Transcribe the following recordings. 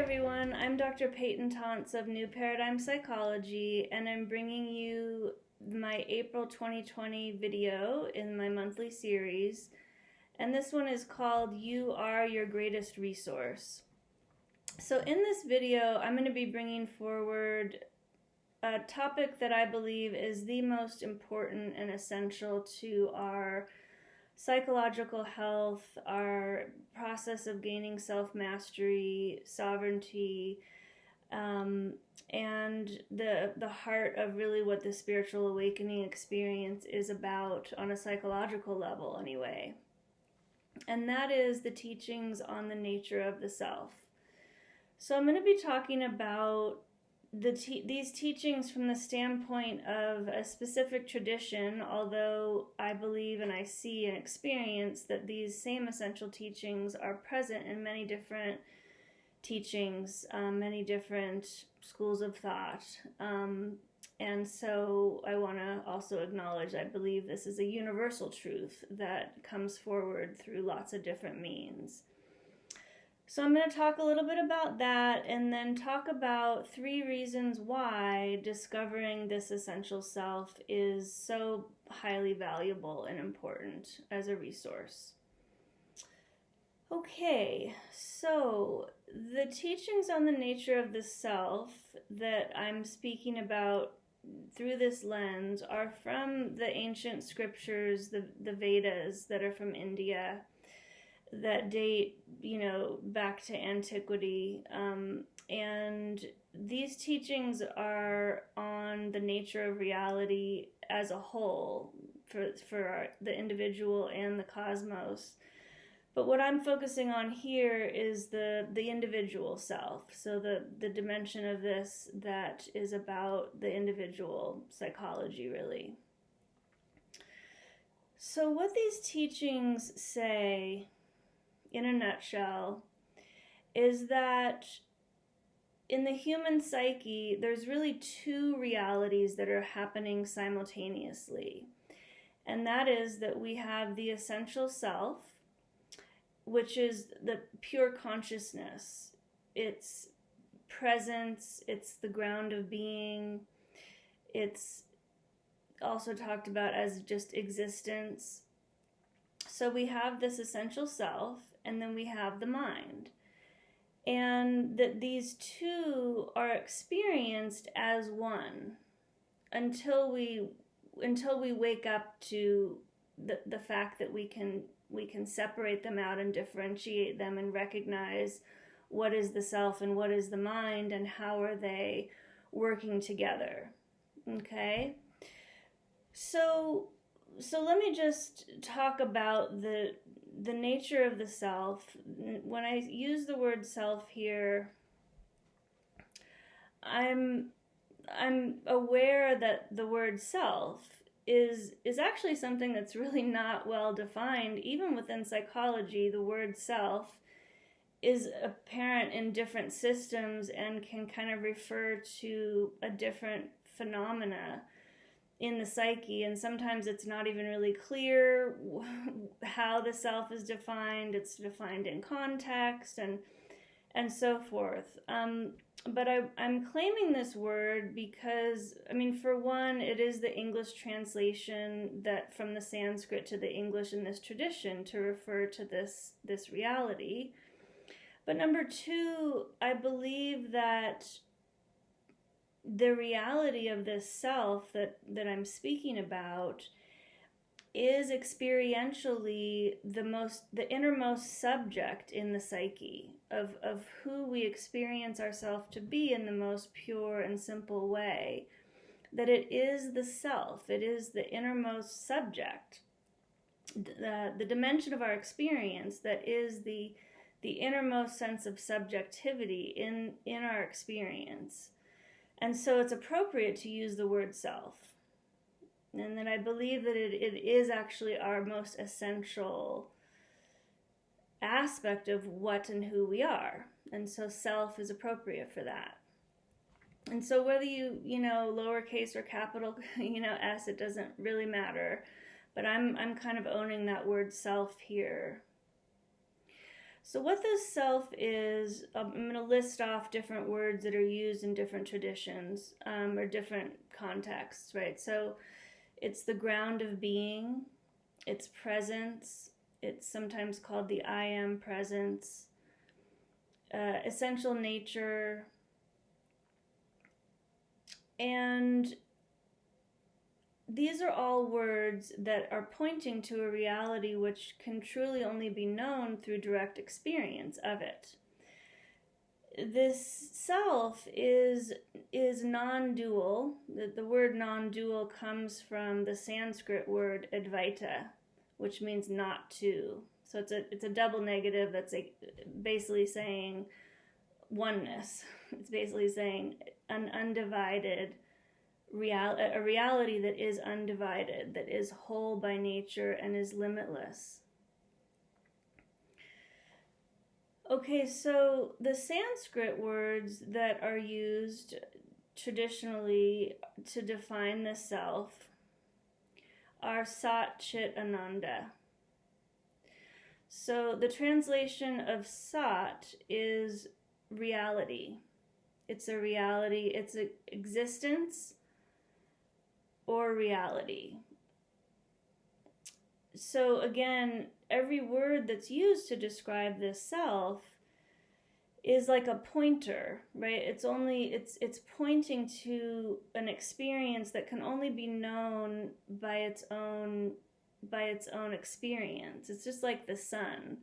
everyone, I'm Dr. Payton Tontz of New Paradigm Psychology, and I'm bringing you my April 2020 video in my monthly series, and this one is called You Are Your Greatest Resource. So in this video, I'm going to be bringing forward a topic that I believe is the most important and essential to our psychological health, our process of gaining self-mastery, sovereignty, and the heart of really what the spiritual awakening experience is about on a psychological level anyway. And that is the teachings on the nature of the self. So I'm going to be talking about these teachings from the standpoint of a specific tradition, although I believe and I see and experience that these same essential teachings are present in many different teachings, many different schools of thought. And so I want to also acknowledge I believe this is a universal truth that comes forward through lots of different means. So I'm going to talk a little bit about that and then talk about 3 reasons why discovering this essential self is so highly valuable and important as a resource. Okay, so the teachings on the nature of the self that I'm speaking about through this lens are from the ancient scriptures, the Vedas that are from India, that date, back to antiquity. And these teachings are on the nature of reality as a whole for the individual and the cosmos. But what I'm focusing on here is the individual self. So the dimension of this that is about the individual psychology, really. So what these teachings say, in a nutshell, is that in the human psyche, there's really 2 realities that are happening simultaneously. And that is that we have the essential self, which is the pure consciousness. It's presence, it's the ground of being. It's also talked about as just existence. So we have this essential self, and then we have the mind. And that these 2 are experienced as one until we wake up to the fact that we can separate them out and differentiate them and recognize what is the self and what is the mind and how are they working together. Okay? So let me just talk about the nature of the self. When I use the word self here, I'm aware that the word self is actually something that's really not well defined. Even within psychology, the word self is apparent in different systems and can kind of refer to a different phenomena in the psyche, and sometimes it's not even really clear how the self is defined. It's defined in context and so forth. But I'm claiming this word because, for one, it is the English translation that from the Sanskrit to the English in this tradition to refer to this reality. But number 2, I believe that the reality of this self that I'm speaking about is experientially the innermost subject in the psyche of who we experience ourselves to be in the most pure and simple way. That it is the self, it is the innermost subject, the dimension of our experience that is the innermost sense of subjectivity in our experience. And so it's appropriate to use the word self. And then I believe that it is actually our most essential aspect of what and who we are. And so self is appropriate for that. And so whether you lowercase or capital, S, it doesn't really matter. But I'm kind of owning that word self here. So what this self is, I'm going to list off different words that are used in different traditions or different contexts, right? So it's the ground of being, it's presence, it's sometimes called the I am presence, essential nature, and these are all words that are pointing to a reality which can truly only be known through direct experience of it. This self is non-dual. The word non-dual comes from the Sanskrit word Advaita, which means not two. So it's a double negative that's basically saying oneness. It's basically saying an undivided a reality that is undivided, that is whole by nature and is limitless. Okay, so the Sanskrit words that are used traditionally to define the self are Sat, Chit, Ananda. So the translation of Sat is reality. It's a reality, it's an existence or reality. So again, every word that's used to describe this self is like a pointer, right? It's pointing to an experience that can only be known by its own experience. It's just like the sun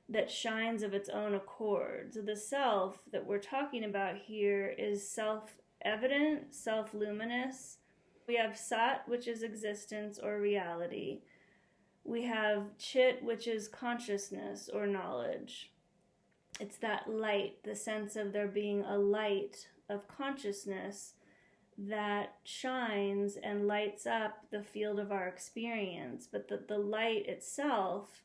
that shines of its own accord. So the self that we're talking about here is self-evident, self-luminous. We have Sat, which is existence or reality. We have Chit, which is consciousness or knowledge. It's that light, the sense of there being a light of consciousness that shines and lights up the field of our experience. But the light itself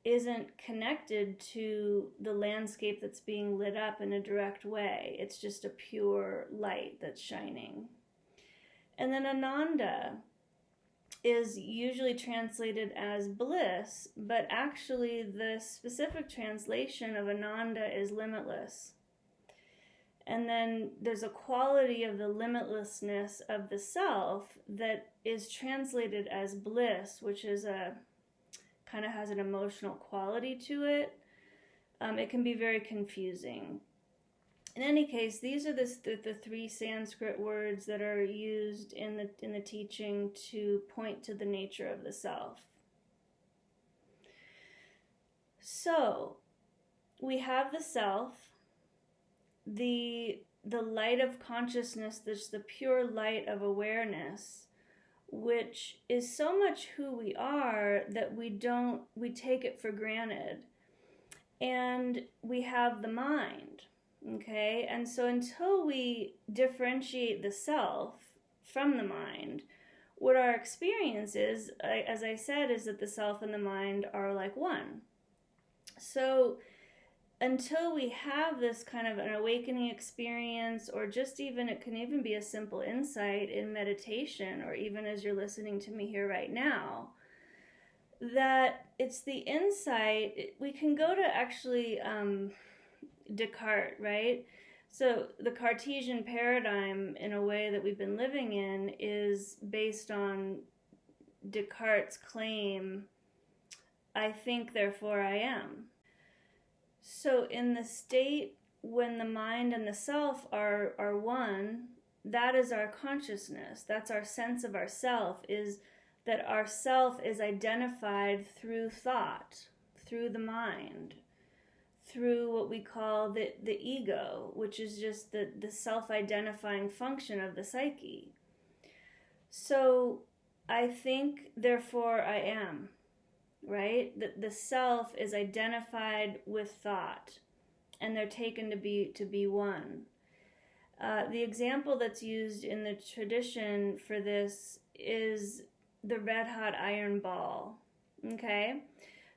isn't connected to the landscape that's being lit up in a direct way. It's just a pure light that's shining. And then Ananda is usually translated as bliss, but actually the specific translation of Ananda is limitless. And then there's a quality of the limitlessness of the self that is translated as bliss, which is kind of has an emotional quality to it. It can be very confusing. In any case, these are the three Sanskrit words that are used in the teaching to point to the nature of the self. So, we have the self, the light of consciousness, the pure light of awareness, which is so much who we are that we take it for granted. And we have the mind. Okay, and so until we differentiate the self from the mind, what our experience is, as I said, is that the self and the mind are like one. So until we have this kind of an awakening experience, or just even, it can even be a simple insight in meditation, or even as you're listening to me here right now, that it's the insight, we can go to actually Descartes, right? So the Cartesian paradigm, in a way that we've been living in, is based on Descartes' claim, I think, therefore I am. So in the state when the mind and the self are one, that is our consciousness. That's our sense of ourself, is that our self is identified through thought, through the mind, through what we call the ego, which is just the self-identifying function of the psyche. So I think, therefore I am, right? The self is identified with thought, and they're taken to be one. The example that's used in the tradition for this is the red-hot iron ball, okay?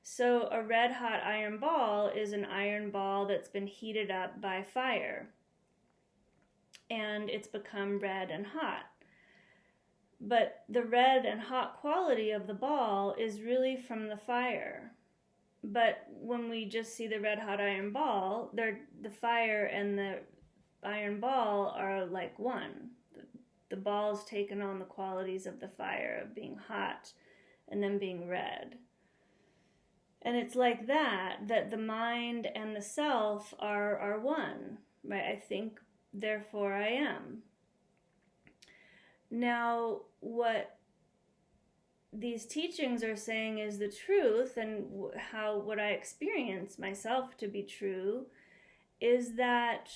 So a red-hot iron ball is an iron ball that's been heated up by fire, and it's become red and hot. But the red and hot quality of the ball is really from the fire. But when we just see the red hot iron ball, the fire and the iron ball are like one. The ball's taken on the qualities of the fire, of being hot and then being red. And it's like that the mind and the self are one, right? I think, therefore I am. Now, what these teachings are saying is the truth, and what I experience myself to be true is that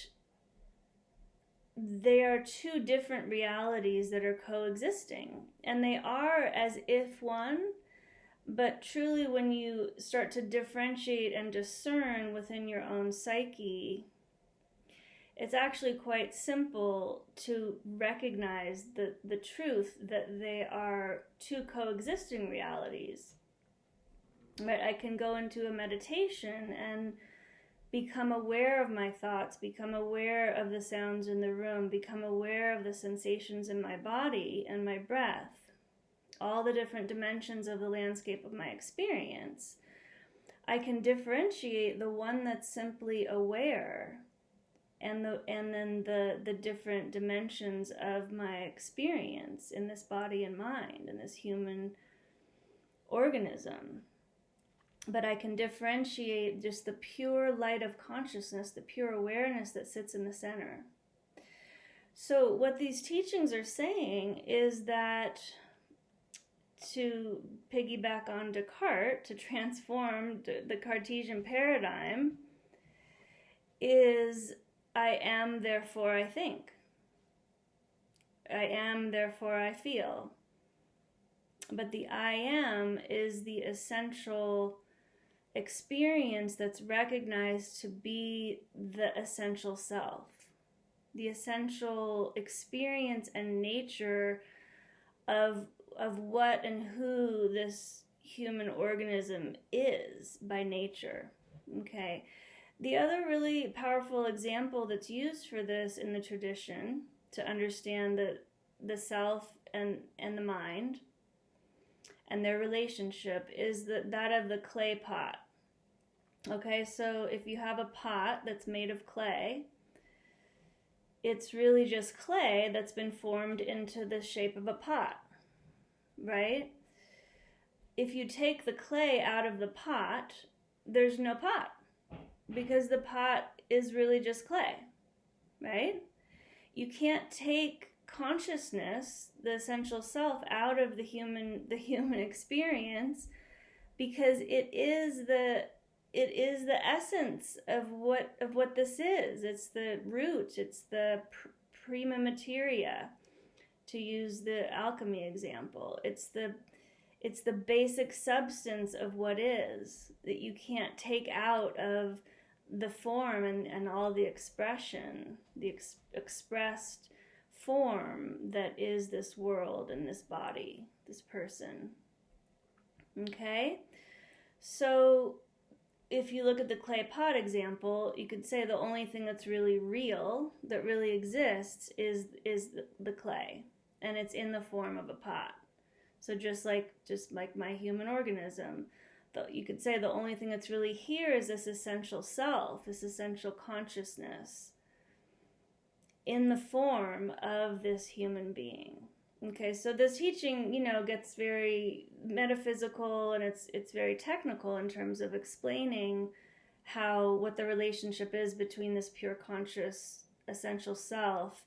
they are two different realities that are coexisting, and they are as if one, but truly when you start to differentiate and discern within your own psyche, it's actually quite simple to recognize the truth that they are two coexisting realities. Right? I can go into a meditation and become aware of my thoughts, become aware of the sounds in the room, become aware of the sensations in my body and my breath, all the different dimensions of the landscape of my experience. I can differentiate the one that's simply aware and then the different dimensions of my experience in this body and mind, in this human organism. But I can differentiate just the pure light of consciousness, the pure awareness that sits in the center. So what these teachings are saying is that, to piggyback on Descartes, to transform the Cartesian paradigm, is I am, therefore I think. I am, therefore I feel. But the I am is the essential experience that's recognized to be the essential self, the essential experience and nature of what and who this human organism is by nature. Okay. The other really powerful example that's used for this in the tradition to understand the self and the mind and their relationship is that of the clay pot. Okay, so if you have a pot that's made of clay, it's really just clay that's been formed into the shape of a pot, right? If you take the clay out of the pot, there's no pot, because the pot is really just clay, right? You can't take consciousness, the essential self, out of the human experience, because it is the essence of what this is. It's the root, it's the prima materia, to use the alchemy example. It's the basic substance of what is, that you can't take out of the form and all the expression, the expressed form that is this world and this body, this person. Okay? So if you look at the clay pot example, you could say the only thing that's really real, that really exists, is the clay, and it's in the form of a pot. So just like my human organism, you could say the only thing that's really here is this essential self, this essential consciousness in the form of this human being. Okay, so this teaching, gets very metaphysical, and it's very technical in terms of explaining what the relationship is between this pure conscious essential self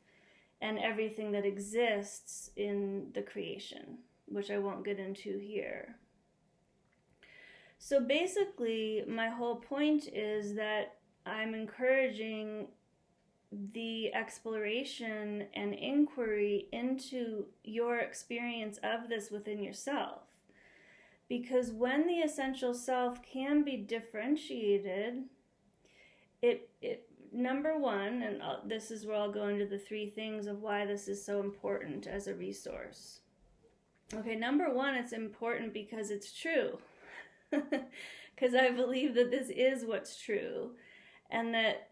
and everything that exists in the creation, which I won't get into here. So basically, my whole point is that I'm encouraging the exploration and inquiry into your experience of this within yourself. Because when the essential self can be differentiated, it number one, and this is where I'll go into the three things of why this is so important as a resource. Okay, number one, it's important because it's true. Because I believe that this is what's true, and that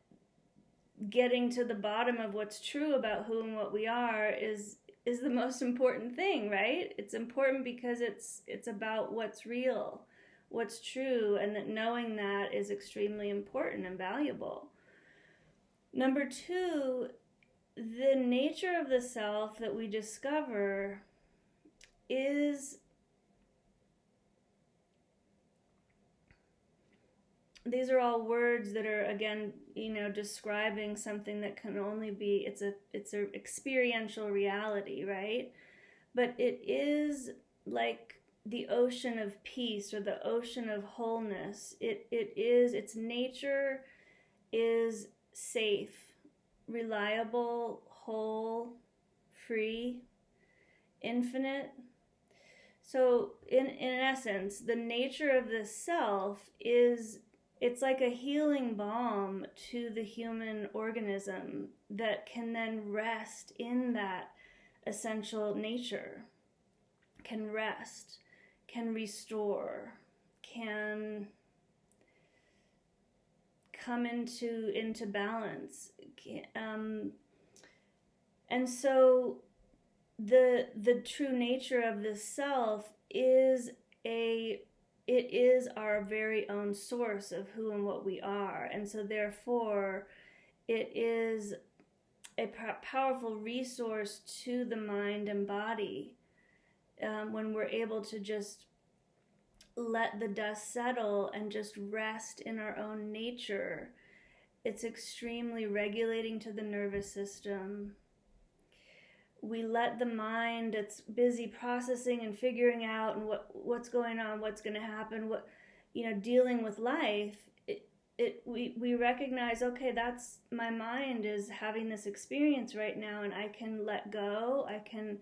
getting to the bottom of what's true about who and what we are is the most important thing, right? It's important because it's about what's real, what's true, and that knowing that is extremely important and valuable. Number two, the nature of the self that we discover is, these are all words that are, again, describing something that can only be, it's a experiential reality, right? But it is like the ocean of peace or the ocean of wholeness. Its nature is safe, reliable, whole, free, infinite. So in essence, the nature of the self is, it's like a healing balm to the human organism that can then rest in that essential nature, can rest, can restore, can come into balance. And so the true nature of the self is it is our very own source of who and what we are. And so therefore, it is a powerful resource to the mind and body when we're able to just let the dust settle and just rest in our own nature. It's extremely regulating to the nervous system. We let the mind that's busy processing and figuring out and what's going on, what's going to happen, dealing with life. We recognize, okay, that's, my mind is having this experience right now, and I can let go. I can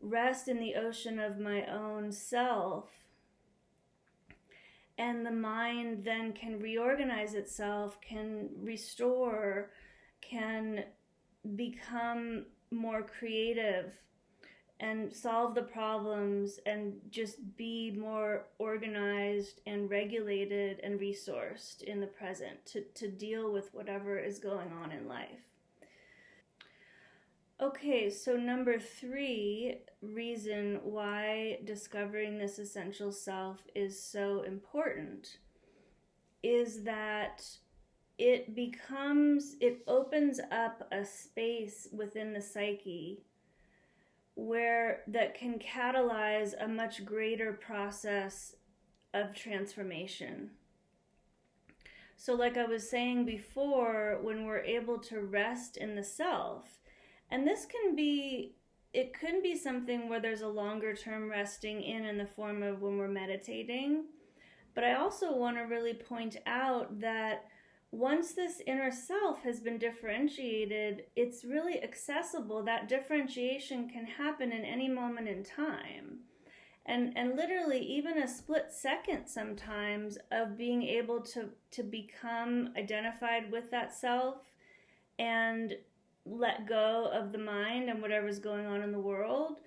rest in the ocean of my own self. And the mind then can reorganize itself, can restore, can become more creative and solve the problems and just be more organized and regulated and resourced in the present to deal with whatever is going on in life. Okay, so number 3 reason why discovering this essential self is so important is that it opens up a space within the psyche that can catalyze a much greater process of transformation. So like I was saying before, when we're able to rest in the self, and this can be, it could be something where there's a longer term resting in the form of when we're meditating. But I also want to really point out that once this inner self has been differentiated, it's really accessible. That differentiation can happen in any moment in time. And literally even a split second sometimes of being able to become identified with that self and let go of the mind and whatever's going on in the world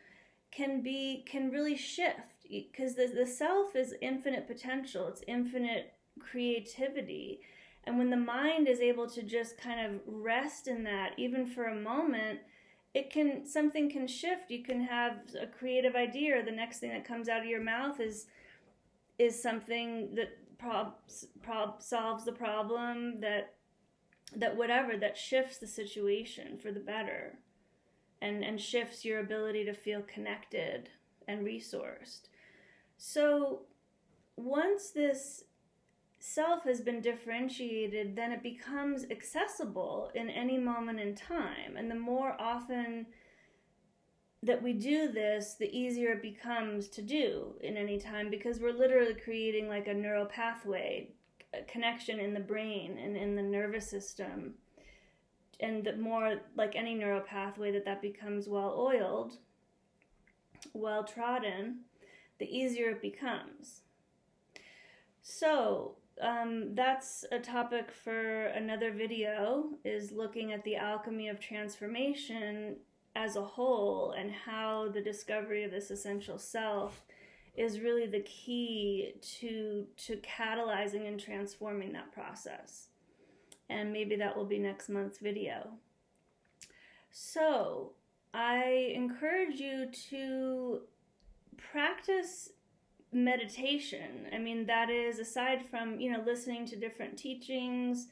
can really shift, because the self is infinite potential. It's infinite creativity. And when the mind is able to just kind of rest in that, even for a moment, something can shift. You can have a creative idea, or the next thing that comes out of your mouth is something that solves the problem, that whatever, that shifts the situation for the better, and shifts your ability to feel connected and resourced. So once this self has been differentiated, then it becomes accessible in any moment in time. And the more often that we do this, the easier it becomes to do in any time, because we're literally creating like a neural pathway, a connection in the brain and in the nervous system. And the more, like any neural pathway, that becomes well-oiled, well-trodden, the easier it becomes. So that's a topic for another video, is looking at the alchemy of transformation as a whole, and how the discovery of this essential self is really the key to catalyzing and transforming that process. And maybe that will be next month's video. So I encourage you to practice meditation. I mean, that is, aside from, listening to different teachings,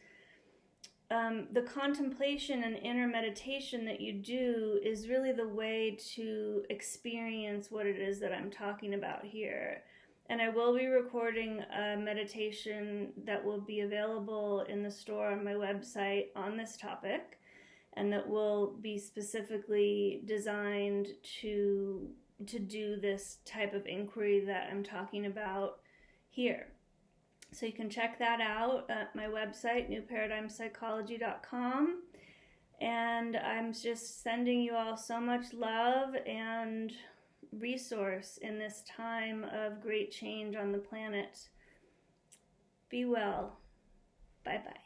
the contemplation and inner meditation that you do is really the way to experience what it is that I'm talking about here. And I will be recording a meditation that will be available in the store on my website on this topic, and that will be specifically designed to do this type of inquiry that I'm talking about here. So you can check that out at my website, newparadigmpsychology.com. And I'm just sending you all so much love and resource in this time of great change on the planet. Be well. Bye-bye.